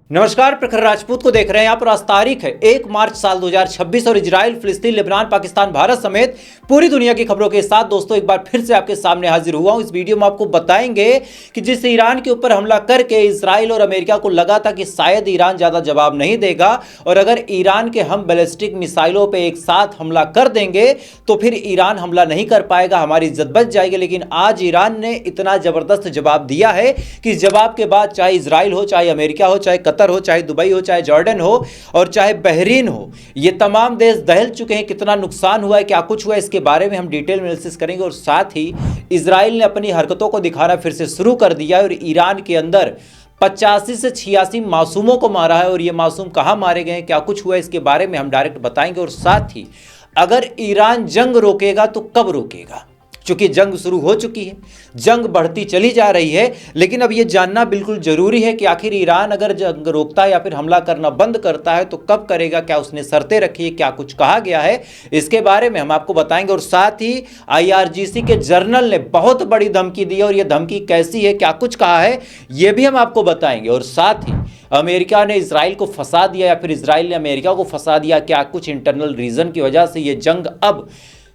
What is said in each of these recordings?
नमस्कार, प्रखर राजपूत को देख रहे हैं। यहाँ पर आज तारीख है 1 मार्च साल 2026 और इजराइल, फिलिस्तीन, लेबनान, पाकिस्तान, भारत समेत पूरी दुनिया की खबरों के साथ दोस्तों एक बार फिर से आपके सामने हाजिर हुआ हूँ। इस वीडियो में आपको बताएंगे कि जिस ईरान के ऊपर हमला करके इजराइल और अमेरिका को लगा था कि शायद ईरान ज्यादा जवाब नहीं देगा और अगर ईरान के हम बैलिस्टिक मिसाइलों पर एक साथ हमला कर देंगे तो फिर ईरान हमला नहीं कर पाएगा, हमारी इज्जत बच जाएगी। लेकिन आज ईरान ने इतना जबरदस्त जवाब दिया है कि इस जवाब के बाद चाहे इजराइल हो, चाहे अमेरिका हो, चाहे कतर हो, चाहे दुबई हो, चाहे जॉर्डन हो और चाहे बहरीन हो, ये तमाम देश दहल चुके हैं। कितना नुकसान हुआ है, क्या कुछ हुआ है, इसके बारे में हम डिटेल में एनालिसिस करेंगे। और साथ ही इजराइल ने अपनी हरकतों को दिखाना फिर से शुरू कर दिया है और ईरान के अंदर 85 से 86 मासूमों को मारा है और ये मासूम कहां मारे गए हैं, क्या कुछ हुआ है, इसके बारे में हम डायरेक्ट बताएंगे। और साथ ही अगर ईरान जंग रोकेगा तो कब रोकेगा, चूंकि जंग शुरू हो चुकी है, जंग बढ़ती चली जा रही है। लेकिन अब यह जानना बिल्कुल जरूरी है कि आखिर ईरान अगर जंग रोकता है या फिर हमला करना बंद करता है तो कब करेगा, क्या उसने शर्तें रखी है, क्या कुछ कहा गया है, इसके बारे में हम आपको बताएंगे। और साथ ही आईआरजीसी के जर्नल ने बहुत बड़ी धमकी दी है और यह धमकी कैसी है, क्या कुछ कहा है, यह भी हम आपको बताएंगे। और साथ ही अमेरिका ने इजराइल को फंसा दिया या फिर इजराइल ने अमेरिका को फंसा दिया, क्या कुछ इंटरनल रीजन की वजह से यह जंग अब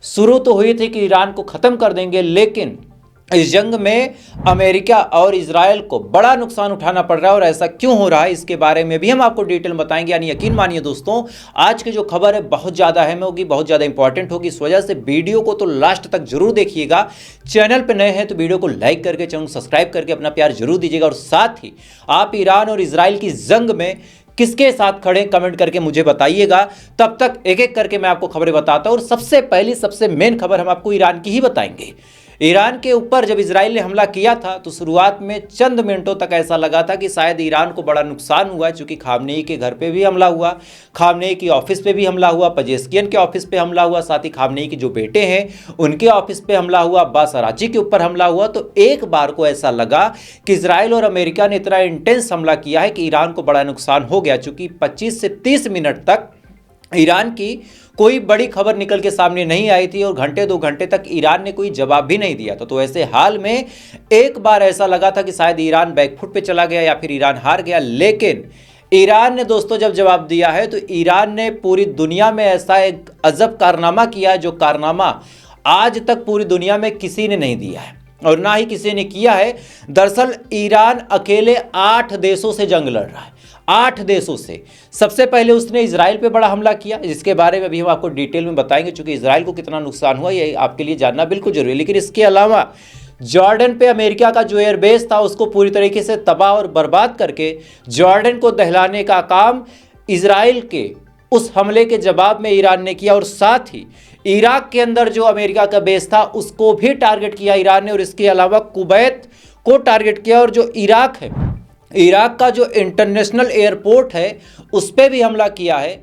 शुरू तो हुई थी कि ईरान को खत्म कर देंगे, लेकिन इस जंग में अमेरिका और इजराइल को बड़ा नुकसान उठाना पड़ रहा है और ऐसा क्यों हो रहा है, इसके बारे में भी हम आपको डिटेल बताएंगे। यानी यकीन मानिए दोस्तों, आज की जो खबर है बहुत ज़्यादा अहम होगी, बहुत ज़्यादा इंपॉर्टेंट होगी। इस वजह से वीडियो को तो लास्ट तक जरूर देखिएगा। चैनल पर नए हैं तो वीडियो को लाइक करके, चैनल को सब्सक्राइब करके अपना प्यार जरूर दीजिएगा। और साथ ही आप ईरान और इजराइल की जंग में किसके साथ खड़े, कमेंट करके मुझे बताइएगा। तब तक एक एक करके मैं आपको खबरें बताता हूं और सबसे पहली सबसे मेन खबर हम आपको ईरान की ही बताएंगे। ईरान के ऊपर जब इजराइल ने हमला किया था तो शुरुआत में चंद मिनटों तक ऐसा लगा था कि शायद ईरान को बड़ा नुकसान हुआ है, क्योंकि खामनेई के घर पे भी हमला हुआ, खामनेई की ऑफिस पे भी हमला हुआ, पजेस्कियन के ऑफिस पे हमला हुआ, साथ ही खामनेई के जो बेटे हैं उनके ऑफिस पे हमला हुआ, अब्बास अराची के ऊपर हमला हुआ। तो एक बार को ऐसा लगा कि इजराइल और अमेरिका ने इतना इंटेंस हमला किया है कि ईरान को बड़ा नुकसान हो गया, चूंकि 25 से 30 मिनट तक ईरान की कोई बड़ी खबर निकल के सामने नहीं आई थी और घंटे 2 घंटे तक ईरान ने कोई जवाब भी नहीं दिया था। तो ऐसे हाल में एक बार ऐसा लगा था कि शायद ईरान बैकफुट पे चला गया या फिर ईरान हार गया। लेकिन ईरान ने दोस्तों जब जवाब दिया है तो ईरान ने पूरी दुनिया में ऐसा एक अजब कारनामा किया है जो कारनामा आज तक पूरी दुनिया में किसी ने नहीं दिया है और ना ही किसी ने किया है। दरअसल ईरान अकेले 8 देशों से जंग लड़ रहा है, 8 देशों से। सबसे पहले उसने इजराइल पे बड़ा हमला किया, जिसके बारे में भी हम आपको डिटेल में बताएंगे, क्योंकि इजराइल को कितना नुकसान हुआ ये आपके लिए जानना बिल्कुल जरूरी है। लेकिन इसके अलावा जॉर्डन पे अमेरिका का जो एयरबेस था उसको पूरी तरीके से तबाह और बर्बाद करके जॉर्डन को दहलाने का काम इजराइल के उस हमले के जवाब में ईरान ने किया। और साथ ही इराक के अंदर जो अमेरिका का बेस था उसको भी टारगेट किया ईरान ने और इसके अलावा कुवैत को टारगेट किया। और जो इराक है, इराक का जो इंटरनेशनल एयरपोर्ट है उस पर भी हमला किया है।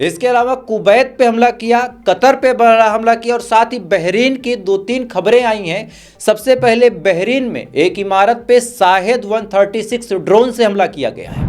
इसके अलावा कुवैत पे हमला किया, कतर पे बड़ा हमला किया और साथ ही बहरीन की 2-3 खबरें आई हैं। सबसे पहले बहरीन में एक इमारत पे शाहिद 136 ड्रोन से हमला किया गया है।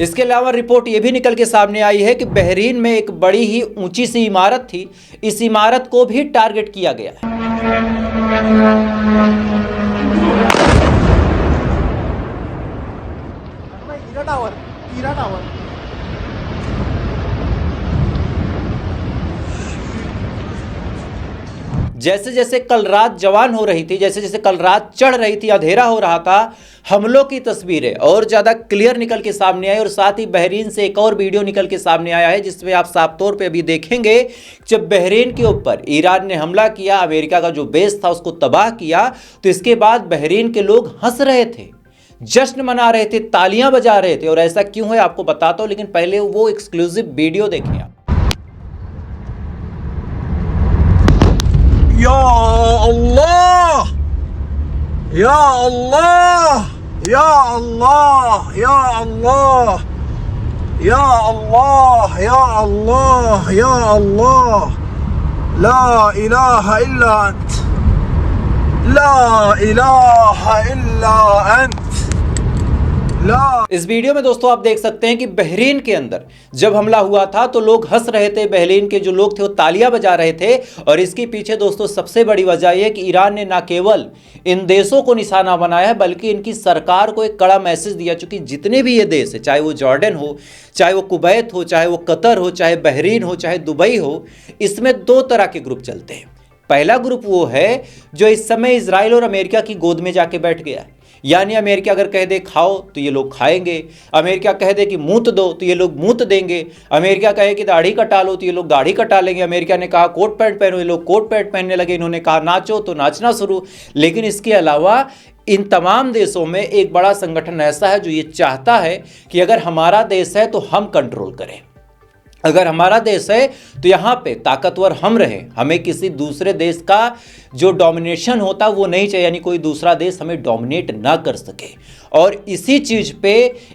इसके अलावा रिपोर्ट ये भी निकल के सामने आई है कि बहरीन में एक बड़ी ही ऊंची सी इमारत थी, इस इमारत को भी टारगेट किया गया है। जैसे जैसे कल रात जवान हो रही थी, जैसे जैसे कल रात चढ़ रही थी, अंधेरा हो रहा था, हमलों की तस्वीरें और ज़्यादा क्लियर निकल के सामने आई। और साथ ही बहरीन से एक और वीडियो निकल के सामने आया है जिसमें आप साफ तौर पे अभी देखेंगे, जब बहरीन के ऊपर ईरान ने हमला किया, अमेरिका का जो बेस था उसको तबाह किया, तो इसके बाद बहरीन के लोग हंस रहे थे, जश्न मना रहे थे, तालियां बजा रहे थे। और ऐसा क्यों है आपको बताता हूं, लेकिन पहले वो एक्सक्लूसिव वीडियो देखें आप। Ya Allah! Ya Allah! Ya Allah! Ya Allah! Ya Allah! Ya Allah! Ya Allah! La ilahe illa ent. La ilahe illa ent. इस वीडियो में दोस्तों आप देख सकते हैं कि बहरीन के अंदर जब हमला हुआ था तो लोग हंस रहे थे, बहरीन के जो लोग थे वो तालियां बजा रहे थे। और इसके पीछे दोस्तों सबसे बड़ी वजह यह कि ईरान ने न केवल इन देशों को निशाना बनाया है बल्कि इनकी सरकार को एक कड़ा मैसेज दिया। चूंकि जितने भी ये देश है, चाहे वो जॉर्डन हो, चाहे वो कुवैत हो, चाहे वो कतर हो, चाहे बहरीन हो, चाहे दुबई हो, इसमें दो तरह के ग्रुप चलते हैं। पहला ग्रुप वो है जो इस समय इजराइल और अमेरिका की गोद में जाके बैठ गया है। यानी अमेरिका अगर कह दे खाओ तो ये लोग खाएंगे, अमेरिका कह दे कि मूत दो तो ये लोग मूत देंगे, अमेरिका कहे कि दाढ़ी कटा लो तो ये लोग दाढ़ी कटा लेंगे, अमेरिका ने कहा कोट पैंट पहनो, ये लोग कोट पैंट पहनने लगे, इन्होंने कहा नाचो तो नाचना शुरू। लेकिन इसके अलावा इन तमाम देशों में एक बड़ा संगठन ऐसा है जो ये चाहता है कि अगर हमारा देश है तो हम कंट्रोल करें, अगर हमारा देश है तो यहाँ पे ताकतवर हम रहें, हमें किसी दूसरे देश का जो डोमिनेशन होता वो नहीं चाहिए, यानी कोई दूसरा देश हमें डोमिनेट ना कर सके। और इसी चीज़ पे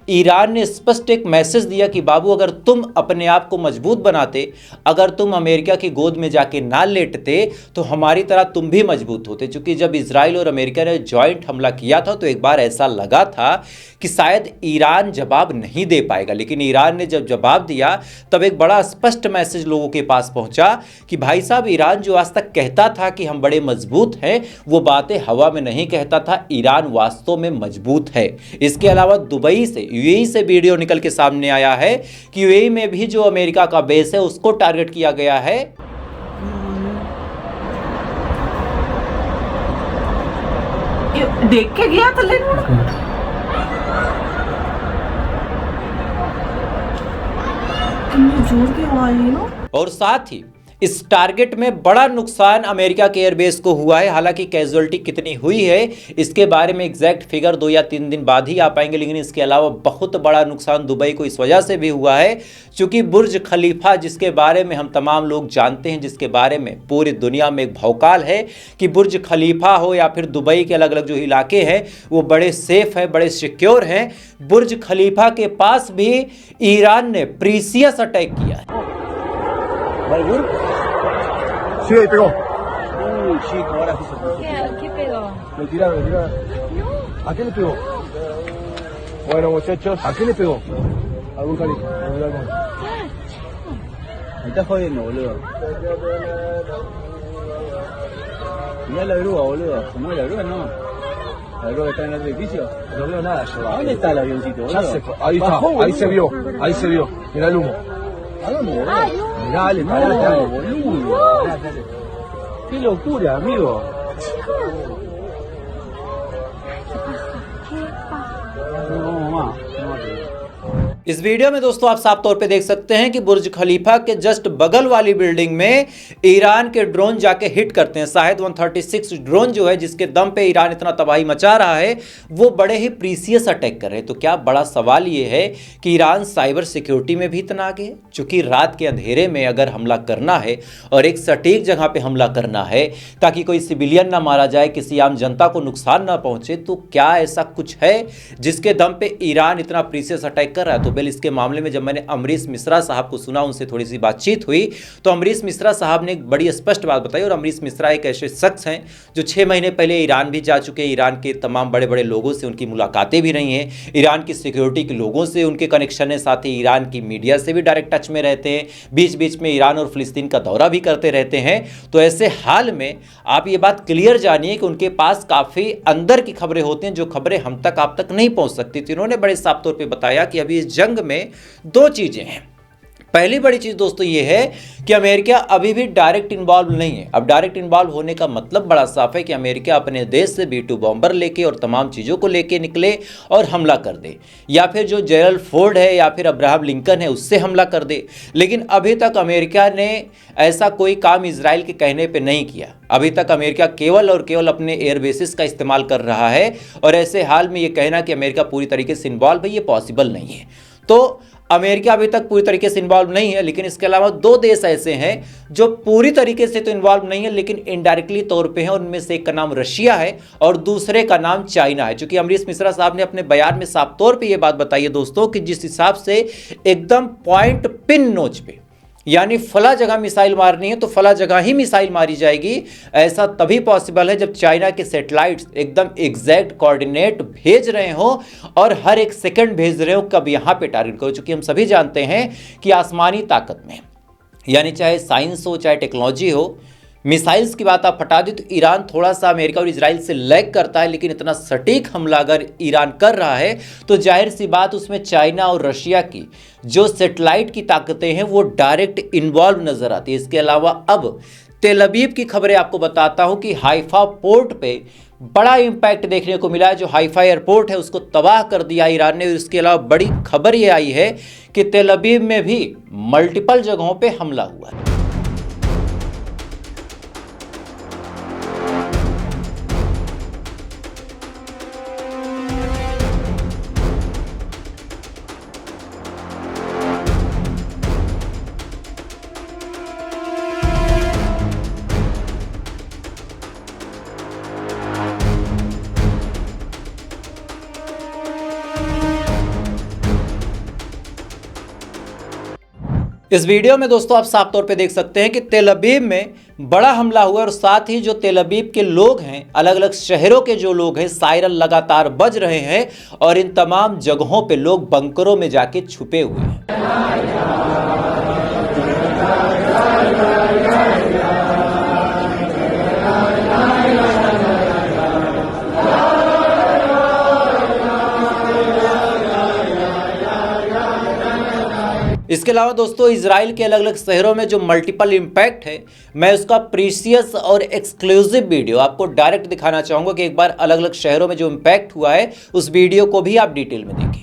ईरान ने स्पष्ट एक मैसेज दिया कि बाबू अगर तुम अपने आप को मजबूत बनाते, अगर तुम अमेरिका की गोद में जाके ना लेटते तो हमारी तरह तुम भी मजबूत होते। क्योंकि जब इजराइल और अमेरिका ने जॉइंट हमला किया था तो एक बार ऐसा लगा था कि शायद ईरान जवाब नहीं दे पाएगा, लेकिन ईरान ने जब जवाब दिया तब एक बड़ा स्पष्ट मैसेज लोगों के पास पहुंचा कि भाई साहब, ईरान जो आज तक कहता था कि हम बड़े मजबूत हैं, वो बातें हवा में नहीं कहता था, ईरान वास्तव में मजबूत है। इसके अलावा दुबई से, यूएई से वीडियो निकल के सामने आया है कि यूएई में भी जो अमेरिका का बेस है उसको टारगेट किया गया है। देख के गया थल्ले जोर की आवाज है ना। और साथ ही इस टारगेट में बड़ा नुकसान अमेरिका के एयरबेस को हुआ है। हालांकि कैजुअलिटी कितनी हुई है इसके बारे में एग्जैक्ट फिगर 2 या 3 दिन बाद ही आ पाएंगे, लेकिन इसके अलावा बहुत बड़ा नुकसान दुबई को इस वजह से भी हुआ है क्योंकि बुर्ज खलीफा, जिसके बारे में हम तमाम लोग जानते हैं, जिसके बारे में पूरी दुनिया में एक भौकाल है कि बुर्ज खलीफा हो या फिर दुबई के अलग अलग जो इलाके हैं वो बड़े सेफ है, बड़े सिक्योर हैं। बुर्ज खलीफा के पास भी ईरान ने प्रीसियस अटैक किया है। Sí, ahí pegó. Uy, chico, ahora sí se puso. ¿Qué pegó? Lo tiraron, lo tiraron. ¿A qué le pegó? Bueno, muchachos. ¿A qué le pegó? Algún calibre. Me estás jodiendo, boludo. Mirá la grúa, boludo. ¿Se mueve la grúa? No. ¿La grúa está en el edificio? No veo nada yo. ¿A dónde está el avioncito, Ya boludo? se fue. Ahí está, Bajó, ahí se vio. Ahí se vio. Mirá el humo. ¿A dónde, boludo? Mirá, dale, No, pará, dale. boludo. Qué locura, amigo. No, mamá. इस video में दोस्तों आप साफ तौर पे देख सकते हैं कि बुर्ज खलीफा के जस्ट बगल वाली बिल्डिंग में ईरान के ड्रोन जाके हिट करते हैं। शायद 136 ड्रोन जो है जिसके दम पे ईरान इतना तबाही मचा रहा है वो बड़े ही प्रीसियस अटैक कर रहे हैं। तो क्या बड़ा सवाल ये है कि ईरान साइबर सिक्योरिटी में भी इतना आगे है, चूंकि रात के अंधेरे में अगर हमला करना है और एक सटीक जगह पे हमला करना है ताकि कोई सिविलियन ना मारा जाए, किसी आम जनता को नुकसान ना पहुंचे, तो क्या ऐसा कुछ है जिसके दम पे ईरान इतना प्रीसियस अटैक कर रहा है? तो बेल इसके मामले में जब मैंने अमरीश मिश्रा साहब को सुना, उनसे थोड़ी सी बातचीत हुई, तो अमरीश मिश्रा साहब ने एक बड़ी स्पष्ट बात बताई। और अमरीश मिश्रा एक ऐसे शख्स हैं जो 6 महीने पहले ईरान भी जा चुके हैं, ईरान के तमाम बड़े बड़े लोगों से उनकी मुलाकातें भी रही हैं, ईरान की सिक्योरिटी के लोगों से उनके कनेक्शन है, साथ ही ईरान की मीडिया से भी डायरेक्ट टच में रहते हैं, बीच बीच में ईरान और फिलिस्तीन का दौरा भी करते रहते हैं। तो ऐसे हाल में आप ये बात क्लियर जानिए कि उनके पास काफ़ी अंदर की खबरें होती हैं जो खबरें हम तक आप तक नहीं पहुंच सकती थी। उन्होंने बड़े साफ तौर पर बताया कि अभी इस जंग में 2 चीज़ें हैं। पहली बड़ी चीज़ दोस्तों ये है कि अमेरिका अभी भी डायरेक्ट इन्वॉल्व नहीं है। अब डायरेक्ट इन्वॉल्व होने का मतलब बड़ा साफ है कि अमेरिका अपने देश से B-2 बॉम्बर लेके और तमाम चीज़ों को लेके निकले और हमला कर दे, या फिर जो जेरल्ड फोर्ड है या फिर अब्राहम लिंकन है उससे हमला कर दे। लेकिन अभी तक अमेरिका ने ऐसा कोई काम इजराइल के कहने पर नहीं किया। अभी तक अमेरिका केवल और केवल अपने एयर बेसिस का इस्तेमाल कर रहा है, और ऐसे हाल में ये कहना कि अमेरिका पूरी तरीके से इन्वॉल्व है ये पॉसिबल नहीं है। तो अमेरिका अभी तक पूरी तरीके से इन्वॉल्व नहीं है, लेकिन इसके अलावा दो देश ऐसे हैं जो पूरी तरीके से तो इन्वॉल्व नहीं है लेकिन इनडायरेक्टली तौर पे हैं। उनमें से एक का नाम रशिया है और दूसरे का नाम चाइना है। चूंकि अमरीश मिश्रा साहब ने अपने बयान में साफ तौर पे ये बात बताई है दोस्तों कि जिस हिसाब से एकदम पॉइंट पिन नोच पे, यानी फला जगह मिसाइल मारनी है तो फला जगह ही मिसाइल मारी जाएगी, ऐसा तभी पॉसिबल है जब चाइना के सैटेलाइट्स एकदम एग्जैक्ट कोऑर्डिनेट भेज रहे हो और हर एक सेकंड भेज रहे हो कब यहाँ पे टारगेट करो। चूंकि हम सभी जानते हैं कि आसमानी ताकत में, यानी चाहे साइंस हो चाहे टेक्नोलॉजी हो, मिसाइल्स की बात आप हटा दी तो ईरान थोड़ा सा अमेरिका और इजराइल से लैग करता है, लेकिन इतना सटीक हमला अगर ईरान कर रहा है तो जाहिर सी बात उसमें चाइना और रशिया की जो सैटेलाइट की ताकतें हैं वो डायरेक्ट इन्वॉल्व नजर आती है। इसके अलावा अब तेल अवीव की खबरें आपको बताता हूं कि हाइफा पोर्ट पे बड़ा इंपैक्ट देखने को मिला है। जो हाइफा एयरपोर्ट है उसको तबाह कर दिया ईरान ने। इसके अलावा बड़ी खबर ये आई है कि तेल अवीव में भी मल्टीपल जगहों पे हमला हुआ है। इस वीडियो में दोस्तों आप साफ तौर पे देख सकते हैं कि तेल अवीव में बड़ा हमला हुआ और साथ ही जो तेल अवीव के लोग हैं, अलग अलग शहरों के जो लोग हैं, सायरन लगातार बज रहे हैं और इन तमाम जगहों पे लोग बंकरों में जाके छुपे हुए हैं। इसके अलावा दोस्तों इजराइल के अलग अलग शहरों में जो मल्टीपल इम्पैक्ट है, मैं उसका प्रीशियस और एक्सक्लूसिव वीडियो आपको डायरेक्ट दिखाना चाहूंगा कि एक बार अलग अलग शहरों में जो इम्पैक्ट हुआ है उस वीडियो को भी आप डिटेल में देखें।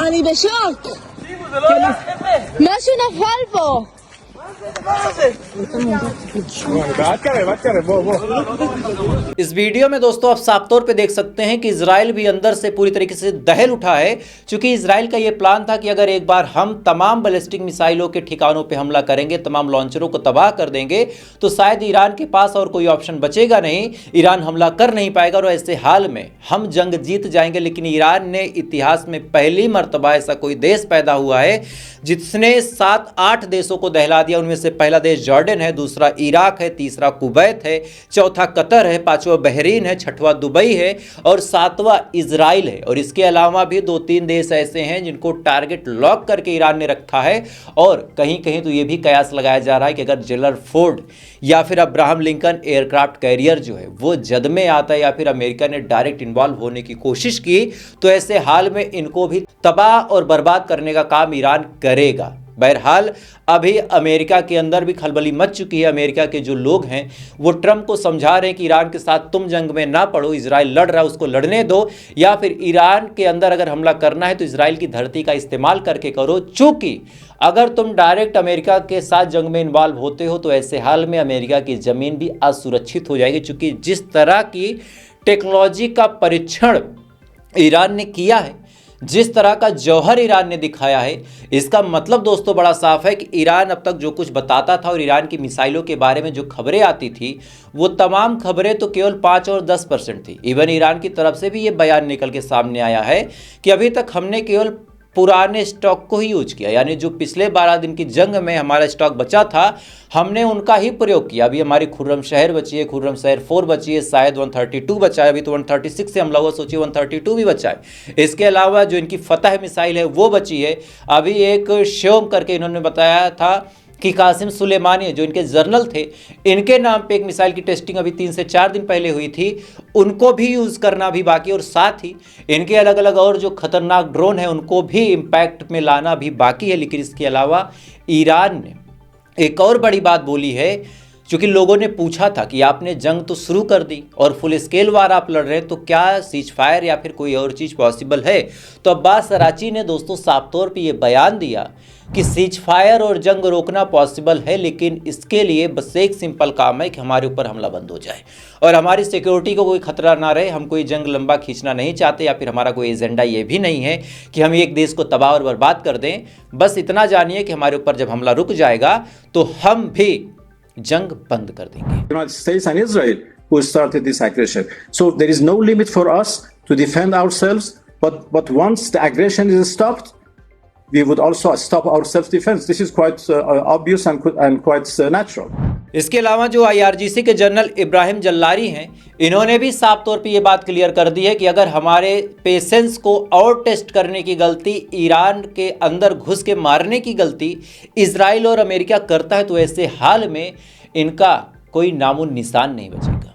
אני בשוק! משהו נפל פה! इस वीडियो में दोस्तों आप साफ तौर पे देख सकते हैं कि इजराइल भी अंदर से पूरी तरीके से दहल उठा है। क्योंकि इजराइल का ये प्लान था कि अगर एक बार हम तमाम बैलिस्टिक मिसाइलों के ठिकानों पे हमला करेंगे, तमाम लॉन्चरों को तबाह कर देंगे, तो शायद ईरान के पास और कोई ऑप्शन बचेगा नहीं, ईरान हमला कर नहीं पाएगा और ऐसे हाल में हम जंग जीत जाएंगे। लेकिन ईरान ने इतिहास में पहली मर्तबा ऐसा कोई देश पैदा हुआ है जिसने 7-8 देशों को दहला दिया। उनमें से पहला देश जॉर्डन है, दूसरा इराक है, तीसरा कुवैत है, चौथा कतर है, पांचवा बहरीन है, छठवां दुबई है और सातवां इजराइल है। और इसके अलावा भी 2-3 देश ऐसे हैं जिनको टारगेट लॉक करके ईरान ने रखा है। और कहीं कहीं तो ये भी कयास लगाया जा रहा है कि अगर जेरल्ड फोर्ड या फिर अब्राहम लिंकन एयरक्राफ्ट कैरियर जो है वो जद में आता है या फिर अमेरिका ने डायरेक्ट इन्वॉल्व होने की कोशिश की तो ऐसे हाल में इनको भी तबाह और बर्बाद करने का काम ईरान करेगा। बहरहाल अभी अमेरिका के अंदर भी खलबली मच चुकी है। अमेरिका के जो लोग हैं वो ट्रंप को समझा रहे हैं कि ईरान के साथ तुम जंग में ना पड़ो, इजराइल लड़ रहा है उसको लड़ने दो, या फिर ईरान के अंदर अगर हमला करना है तो इजराइल की धरती का इस्तेमाल करके करो। चूंकि अगर तुम डायरेक्ट अमेरिका के साथ जंग में इन्वॉल्व होते हो तो ऐसे हाल में अमेरिका की ज़मीन भी असुरक्षित हो जाएगी। चूँकि जिस तरह की टेक्नोलॉजी का परीक्षण ईरान ने किया है, जिस तरह का जौहर ईरान ने दिखाया है, इसका मतलब दोस्तों बड़ा साफ है कि ईरान अब तक जो कुछ बताता था और ईरान की मिसाइलों के बारे में जो खबरें आती थी वो तमाम खबरें तो केवल 5 और 10% थी। इवन ईरान की तरफ से भी ये बयान निकल के सामने आया है कि अभी तक हमने केवल पुराने स्टॉक को ही यूज किया, यानी जो पिछले 12 दिन की जंग में हमारा स्टॉक बचा था हमने उनका ही प्रयोग किया। अभी हमारी खुर्रम शहर बची है, खुर्रम शहर 4 बची है, शायद 132 बचा है, अभी तो 136 से हमला हुआ, सोचिए 132 भी बचा है। इसके अलावा जो इनकी फतह मिसाइल है वो बची है। अभी एक श्योम करके इन्होंने बताया था कि कासिम सुलेमानी जो इनके जर्नल थे, इनके नाम पे एक मिसाइल की टेस्टिंग अभी 3 से 4 दिन पहले हुई थी, उनको भी यूज़ करना भी बाकी, और साथ ही इनके अलग अलग और जो खतरनाक ड्रोन है उनको भी इम्पैक्ट में लाना भी बाकी है। लेकिन इसके अलावा ईरान ने एक और बड़ी बात बोली है, क्योंकि लोगों ने पूछा था कि आपने जंग तो शुरू कर दी और फुल स्केल वार आप लड़ रहे हैं, तो क्या सीज फायर या फिर कोई और चीज़ पॉसिबल है। तो अब्बास कराची ने दोस्तों साफ तौर पे ये बयान दिया कि सीज फायर और जंग रोकना पॉसिबल है, लेकिन इसके लिए बस एक सिंपल काम है कि हमारे ऊपर हमला बंद हो जाए और हमारी सिक्योरिटी को कोई खतरा ना रहे। हम कोई जंग लंबा खींचना नहीं चाहते या फिर हमारा कोई एजेंडा ये भी नहीं है कि हम एक देश को तबाह और बर्बाद कर दें। बस इतना जानिए कि हमारे ऊपर जब हमला रुक जाएगा तो हम भी जंग बंद कर देंगे। United States and Israel who started this aggression. So there is no limit for us to defend ourselves, but once the aggression is stopped, we would also stop our self-defense. This is quite obvious and quite natural. इसके अलावा जो IRGC के general Ibrahim जल्लारी हैं, इन्होंने भी साफ तौर पे ये बात क्लियर कर दी है कि अगर हमारे पेशेंस को और टेस्ट करने की गलती, ईरान के अंदर घुस के मारने की गलती इजराइल और अमेरिका करता है तो ऐसे हाल में इनका कोई नामो निशान नहीं बचेगा।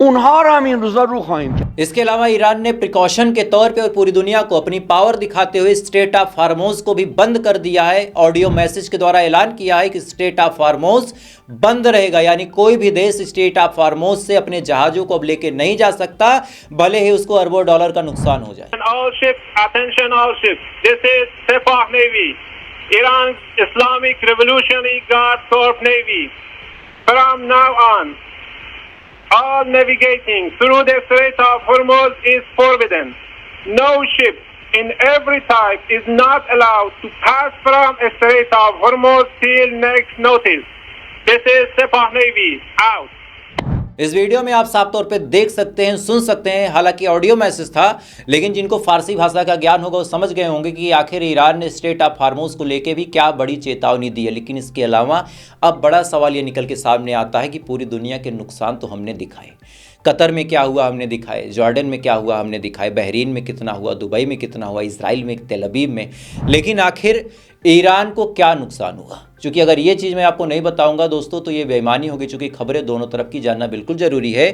उन्हां हम इन रोजा रू खाएं। इसके अलावा ईरान ने प्रिकॉशन के तौर पे और पूरी दुनिया को अपनी पावर दिखाते हुए स्ट्रेट ऑफ हार्मोज को भी बंद कर दिया है। ऑडियो मैसेज के द्वारा ऐलान किया है कि स्ट्रेट ऑफ हार्मोज बंद रहेगा, यानी कोई भी देश स्ट्रेट ऑफ हार्मोज से अपने जहाजों को अब लेके नहीं जा सकता, भले ही उसको अरबों डॉलर का नुकसान हो जाए। All ships, attention all ships. This is Sepah Navy, Iran Islamic Revolutionary Guard Corps Navy. From now on, all navigating through the Strait of Hormuz is forbidden. No ship in every type is not allowed to pass from Strait of Hormuz till next notice. This is Sepah Navy out. इस video में आप साफ तौर पे देख सकते हैं, सुन सकते हैं, हालांकि ऑडियो मैसेज था, लेकिन जिनको फारसी भाषा का ज्ञान होगा वो समझ गए होंगे कि आखिर ईरान ने स्ट्रेट ऑफ हार्मोज को लेके भी क्या बड़ी चेतावनी दी है। लेकिन इसके अलावा अब बड़ा सवाल ये निकल के सामने आता है कि पूरी दुनिया के नुकसान तो हमने दिखाए, कतर में क्या हुआ हमने दिखाए, जॉर्डन में क्या हुआ हमने दिखाए, बहरीन में कितना हुआ, दुबई में कितना हुआ, इसराइल में, तेल अवीव में, लेकिन आखिर ईरान को क्या नुकसान हुआ। चूँकि अगर ये चीज़ मैं आपको नहीं बताऊंगा दोस्तों तो ये बेईमानी होगी, चूँकि खबरें दोनों तरफ की जानना बिल्कुल ज़रूरी है।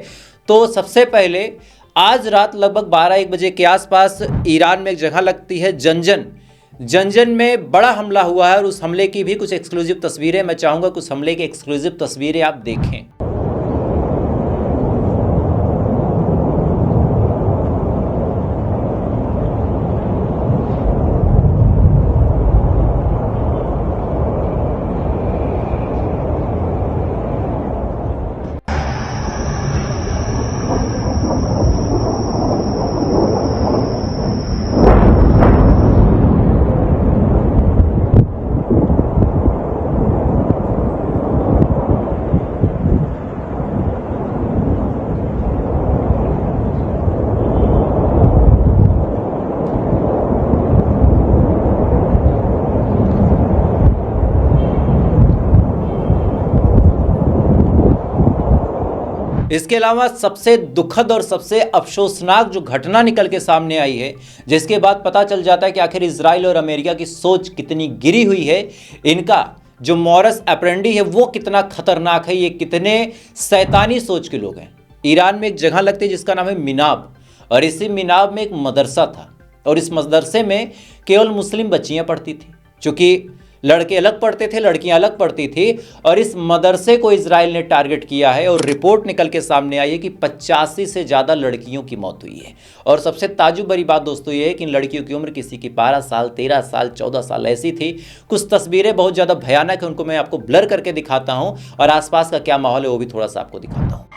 तो सबसे पहले आज रात लगभग 12-1 बजे के आसपास ईरान में एक जगह लगती है जंजन में बड़ा हमला हुआ है और उस हमले की भी कुछ एक्सक्लूसिव तस्वीरें मैं चाहूँगा कुछ हमले की एक्सक्लूसिव तस्वीरें आप देखें। इसके अलावा सबसे दुखद और सबसे अफसोसनाक जो घटना निकल के सामने आई है, जिसके बाद पता चल जाता है कि आखिर इजराइल और अमेरिका की सोच कितनी गिरी हुई है, इनका जो मॉरस ऑपरेंडी है वो कितना खतरनाक है, ये कितने शैतानी सोच के लोग हैं। ईरान में एक जगह लगती है जिसका नाम है मिनाब, और इसी मिनाब में एक मदरसा था और इस मदरसे में केवल मुस्लिम बच्चियाँ पढ़ती थी, क्योंकि लड़के अलग पढ़ते थे, लड़कियां अलग पढ़ती थी, और इस मदरसे को इजराइल ने टारगेट किया है और रिपोर्ट निकल के सामने आई है कि 85 से ज़्यादा लड़कियों की मौत हुई है। और सबसे ताज्जुब भरी बात दोस्तों ये है कि इन लड़कियों की उम्र किसी की 12 साल, 13 साल, 14 साल ऐसी थी। कुछ तस्वीरें बहुत ज़्यादा भयानक है, उनको मैं आपको ब्लर करके दिखाता हूँ और आसपास का क्या माहौल है वो भी थोड़ा सा आपको दिखाता हूँ।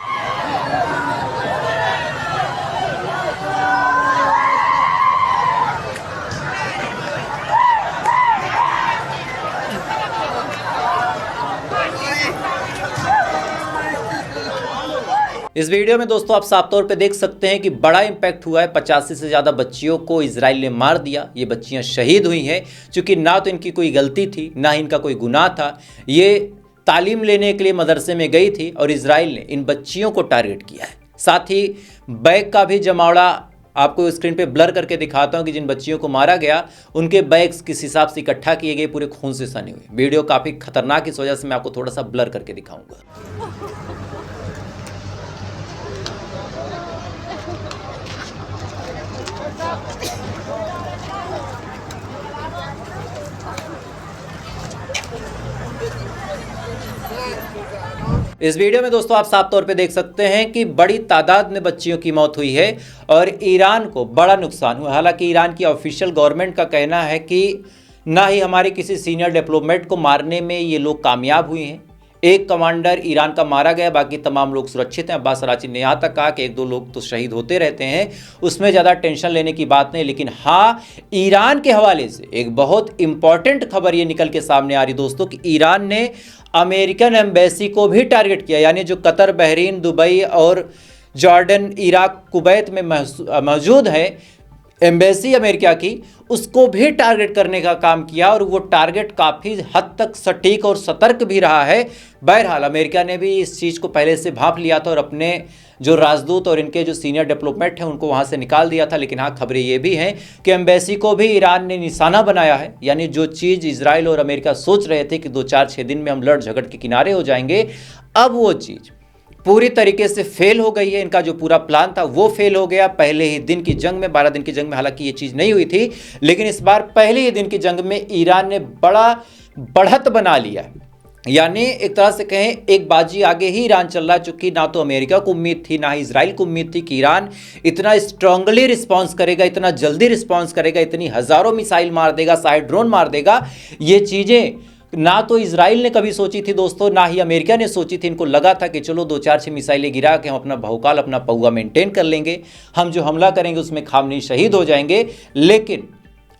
इस वीडियो में दोस्तों आप साफ तौर पे देख सकते हैं कि बड़ा इम्पैक्ट हुआ है। 85 से ज़्यादा बच्चियों को इजराइल ने मार दिया। ये बच्चियां शहीद हुई हैं, क्योंकि ना तो इनकी कोई गलती थी, ना इनका कोई गुनाह था। ये तालीम लेने के लिए मदरसे में गई थी और इजराइल ने इन बच्चियों को टारगेट किया है। साथ ही बैग का भी जमावड़ा आपको स्क्रीन पे ब्लर करके दिखाता हूं कि जिन बच्चियों को मारा गया उनके बैग्स किस हिसाब से इकट्ठा किए गए, पूरे खून से सने हुए। वीडियो काफ़ी खतरनाक, इस वजह से मैं आपको थोड़ा सा ब्लर करके दिखाऊंगा। इस वीडियो में दोस्तों आप साफ तौर पे देख सकते हैं कि बड़ी तादाद में बच्चियों की मौत हुई है और ईरान को बड़ा नुकसान हुआ। हालांकि ईरान की ऑफिशियल गवर्नमेंट का कहना है कि ना ही हमारे किसी सीनियर डिप्लोमेट को मारने में ये लोग कामयाब हुए हैं। एक कमांडर ईरान का मारा गया, बाकी तमाम लोग सुरक्षित हैं। अब्बास अराची ने यहाँ तक कहा कि 1-2 लोग तो शहीद होते रहते हैं, उसमें ज़्यादा टेंशन लेने की बात नहीं। लेकिन हाँ, ईरान के हवाले से एक बहुत इंपॉर्टेंट खबर ये निकल के सामने आ रही दोस्तों कि ईरान ने अमेरिकन एम्बेसी को भी टारगेट किया, यानी जो कतर, बहरीन, दुबई और जॉर्डन, इराक, कुवैत में मौजूद है एम्बेसी अमेरिका की, उसको भी टारगेट करने का काम किया और वो टारगेट काफ़ी हद तक सटीक और सतर्क भी रहा है। बहरहाल अमेरिका ने भी इस चीज़ को पहले से भांप लिया था और अपने जो राजदूत और इनके जो सीनियर डिप्लोमेट हैं उनको वहाँ से निकाल दिया था। लेकिन हाँ, खबरें ये भी हैं कि एम्बेसी को भी ईरान ने निशाना बनाया है। यानी जो चीज़ इजराइल और अमेरिका सोच रहे थे कि 2-4-6 दिन में हम लड़ झगड़ के किनारे हो जाएंगे, अब वो चीज़ पूरी तरीके से फेल हो गई है। इनका जो पूरा प्लान था वो फेल हो गया पहले ही दिन की जंग में। 12 दिन की जंग में हालांकि ये चीज़ नहीं हुई थी, लेकिन इस बार पहले ही दिन की जंग में ईरान ने बड़ा बढ़त बना लिया है। यानी एक तरह से कहें एक बाजी आगे ही ईरान चल रहा, चूंकि ना तो अमेरिका को उम्मीद थी ना ही इजराइल को उम्मीद थी कि ईरान इतना स्ट्रांगली रिस्पॉन्स करेगा, इतना जल्दी रिस्पॉन्स करेगा, इतनी हज़ारों मिसाइल मार देगा, साइड ड्रोन मार देगा। ये चीज़ें ना तो इजराइल ने कभी सोची थी दोस्तों, ना ही अमेरिका ने सोची थी। इनको लगा था कि चलो 2-4-6 मिसाइलें गिरा के हम अपना बहुकाल, अपना पौवा मेंटेन कर लेंगे, हम जो हमला करेंगे उसमें खामनी शहीद हो जाएंगे। लेकिन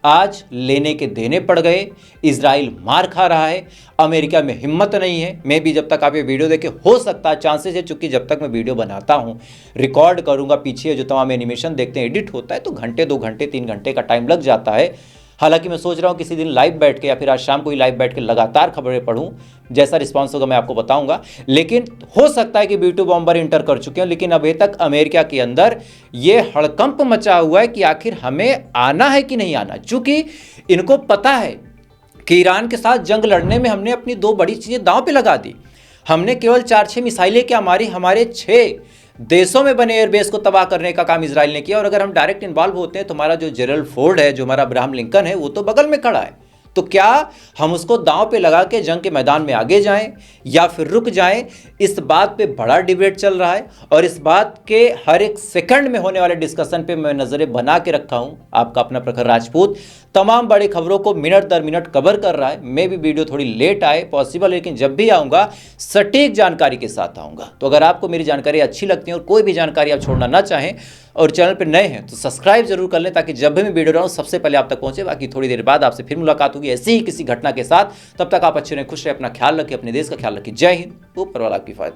आज लेने के देने पड़ गए। इजराइल मार खा रहा है, अमेरिका में हिम्मत नहीं है। मैं भी जब तक आप ये वीडियो देखें, हो सकता है चांसेस है, चूंकि जब तक मैं वीडियो बनाता हूँ, रिकॉर्ड करूँगा, पीछे जो तमाम एनिमेशन देखते हैं, एडिट होता है तो घंटे, 2 घंटे, 3 घंटे का टाइम लग जाता है। हालांकि मैं सोच रहा हूँ किसी दिन लाइव बैठ के या फिर आज शाम को ही लाइव बैठ के लगातार खबरें पढूं, जैसा रिस्पांस होगा मैं आपको बताऊंगा। लेकिन हो सकता है कि B-2 बॉम्बर इंटर कर चुके हैं, लेकिन अभी तक अमेरिका के अंदर ये हड़कंप मचा हुआ है कि आखिर हमें आना है कि नहीं आना। चूंकि इनको पता है कि ईरान के साथ जंग लड़ने में हमने अपनी 2 बड़ी चीज़ें दांव पे लगा दी। हमने केवल 4-6 मिसाइलें क्या मारी, हमारे 6 देशों में बने एयरबेस को तबाह करने का काम इजराइल ने किया। और अगर हम डायरेक्ट इन्वॉल्व होते हैं तो हमारा जो जेरल फोर्ड है, जो हमारा अब्राहम लिंकन है, वो तो बगल में खड़ा है। तो क्या हम उसको दांव पे लगा के जंग के मैदान में आगे जाएं या फिर रुक जाएं, इस बात पे बड़ा डिबेट चल रहा है। और इस बात के हर एक सेकंड में होने वाले डिस्कशन पे मैं नज़रें बना के रखा हूं। आपका अपना प्रखर राजपूत तमाम बड़ी खबरों को मिनट दर मिनट कवर कर रहा है। मैं भी वीडियो थोड़ी लेट आए पॉसिबल, लेकिन जब भी आऊँगा सटीक जानकारी के साथ आऊँगा। तो अगर आपको मेरी जानकारी अच्छी लगती है और कोई भी जानकारी आप छोड़ना ना चाहें और चैनल पर नए हैं तो सब्सक्राइब जरूर कर लें, ताकि जब भी मैं वीडियो डालूं सबसे पहले आप तक पहुंचे। बाकी थोड़ी देर बाद आपसे फिर मुलाकात होगी ऐसी ही किसी घटना के साथ। तब तक आप अच्छे रहें, खुश रहें, अपना ख्याल रखें, अपने देश का ख्याल रखें। जय हिंद, ऊपर वाला आपकी हिफाजत करें।